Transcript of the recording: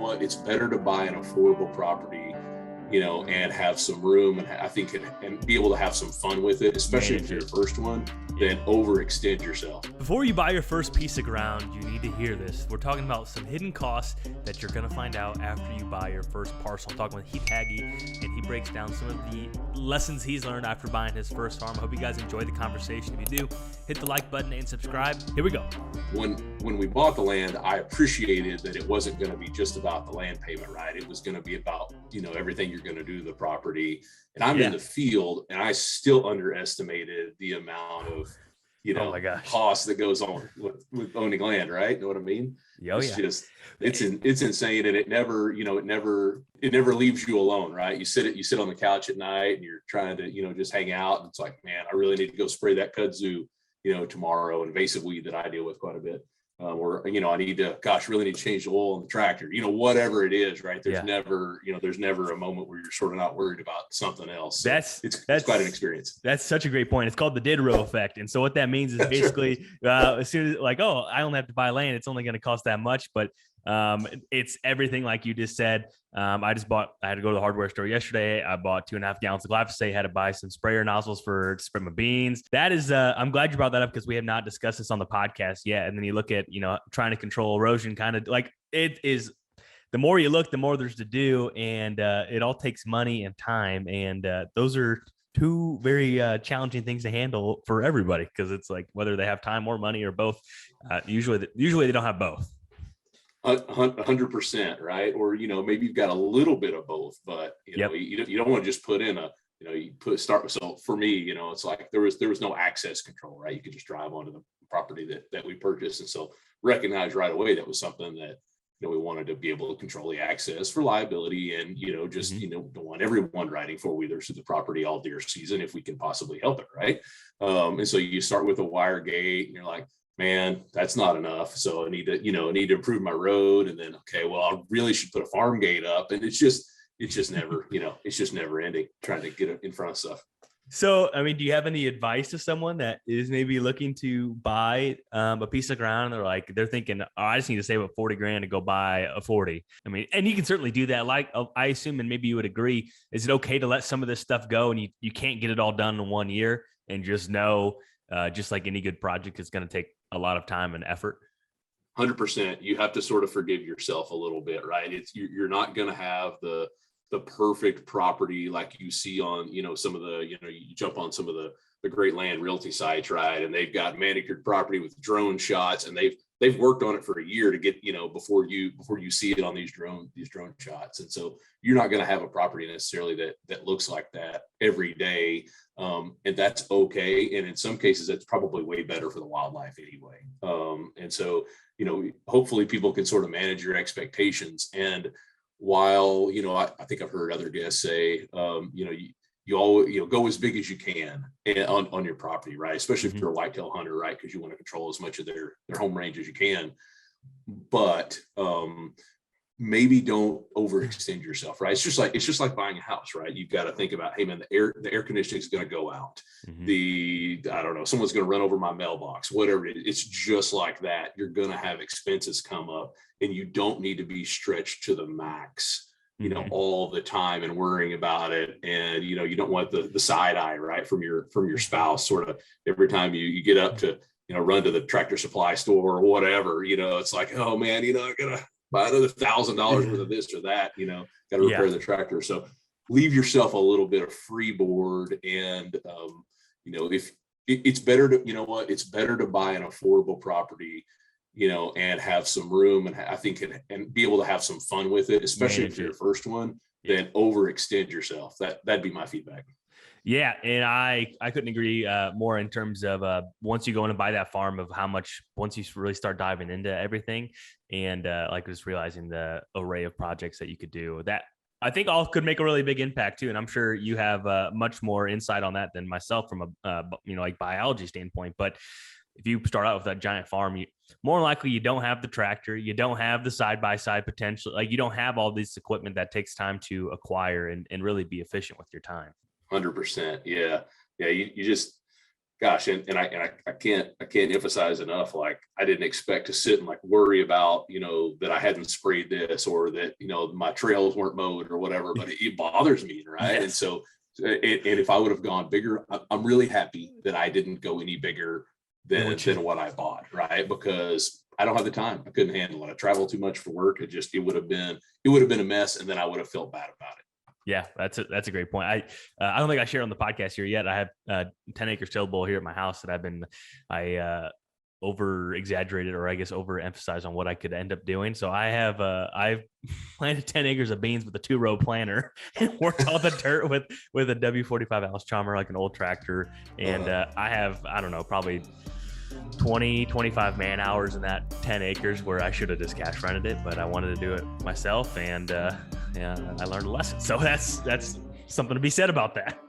what, it's better to buy an affordable property, and have some room, and I think and be able to have some fun with it, especially if you're your first one, then overextend yourself. Before you buy your first piece of ground, you need to hear this. We're talking about some hidden costs that you're going to find out after you buy your first parcel. I'm talking with Heath Hagy, and he breaks down some of the lessons he's learned after buying his first farm. I hope you guys enjoy the conversation. If you do, hit the like button and subscribe. Here we go. When we bought the land, I appreciated that it wasn't going to be just about the land payment, right? It was going to be about, everything you're going to do to the property. And I'm in the field, and I still underestimated the amount of, cost that goes on with owning land, right? You know what I mean? It's insane. And it never leaves you alone, right? You sit on the couch at night and you're trying to, just hang out. And it's like, man, I really need to go spray that kudzu, tomorrow, invasive weed that I deal with quite a bit. Or, I really need to change the oil on the tractor, whatever it is, right? There's never a moment where you're sort of not worried about something else. So it's quite an experience. That's such a great point. It's called the Diderot Effect. And so what that means is basically, as soon as I only have to buy land, it's only going to cost that much, but it's everything like you just said. I had to go to the hardware store yesterday. I bought 2.5 gallons of glyphosate, had to buy some sprayer nozzles to spray my beans. That is, I'm glad you brought that up because we have not discussed this on the podcast yet. And then you look at, trying to control erosion, kind of like it is, the more you look, the more there's to do. And it all takes money and time. And those are two very challenging things to handle for everybody, because it's like whether they have time or money or both. Usually they don't have both. 100%, right? Or maybe you've got a little bit of both, but you don't want to just put in so for me, it's like there was no access control, right? You could just drive onto the property that we purchased, and so recognize right away that was something that we wanted to be able to control the access for liability, and don't want everyone riding four-wheelers through the property all deer season if we can possibly help it, right? And so you start with a wire gate, and you're like, man, that's not enough. So I need to improve my road. And then, okay, well, I really should put a farm gate up. And it's just never, it's just never ending trying to get in front of stuff. So, I mean, do you have any advice to someone that is maybe looking to buy a piece of ground? And they're thinking, I just need to save up 40 grand to go buy a 40. I mean, and you can certainly do that. Like, I assume, and maybe you would agree, is it okay to let some of this stuff go and you can't get it all done in 1 year, and just know, just like any good project, it's going to take a lot of time and effort? 100%. You have to sort of forgive yourself a little bit, right? You're not going to have the perfect property like you see on, some of the, you jump on some of the great land realty sites, right? And they've got manicured property with drone shots, and they've worked on it for a year to get, before you see it on these drone shots. And so you're not going to have a property necessarily that looks like that every day. And that's okay. And in some cases, that's probably way better for the wildlife anyway. And so, hopefully people can sort of manage your expectations. And while, I think I've heard other guests say, you always, go as big as you can on your property, right? Especially if you're a whitetail hunter, right? Because you want to control as much of their home range as you can. But maybe don't overextend yourself, right? It's just like buying a house, right? You've got to think about, hey man, the air conditioning is going to go out. I don't know, someone's going to run over my mailbox, whatever it is. It's just like that. You're going to have expenses come up, and you don't need to be stretched to the max, all the time and worrying about it. And, you don't want the side eye, right, from your spouse sort of every time you get up to, run to the Tractor Supply store or whatever, it's like, oh man, I gotta buy another $1,000 worth of this or that, gotta repair the tractor. So leave yourself a little bit of freeboard. And, if it's better to, it's better to buy an affordable property, and have some room, and I think, and be able to have some fun with it, especially if you're your first one, then overextend yourself. That'd be my feedback. Yeah. And I couldn't agree more in terms of once you go in and buy that farm, of how much, once you really start diving into everything, and just realizing the array of projects that you could do, that I think all could make a really big impact too. And I'm sure you have much more insight on that than myself from a, biology standpoint. But if you start out with that giant farm, more likely you don't have the tractor, you don't have the side-by-side potential, like you don't have all this equipment that takes time to acquire and really be efficient with your time. 100%. Yeah. You just, gosh, I can't emphasize enough. Like, I didn't expect to sit and like worry about, that I hadn't sprayed this, or that, my trails weren't mowed or whatever, but it bothers me. Right. Yes. And so, and if I would have gone bigger, I'm really happy that I didn't go any bigger than what I bought. Right. Because I don't have the time. I couldn't handle it. I travel too much for work. It would have been a mess. And then I would have felt bad about it. Yeah, that's a great point. I don't think I shared on the podcast here yet. I have 10 acres tillable here at my house that I over exaggerated, or I guess overemphasized on what I could end up doing. So I've planted 10 acres of beans with a 2-row planter and worked all the dirt with a W45 Alströmer, like an old tractor. And I have, I don't know, probably 25 man hours in that 10 acres where I should have just cash rented it, but I wanted to do it myself. And I learned a lesson. So that's something to be said about that.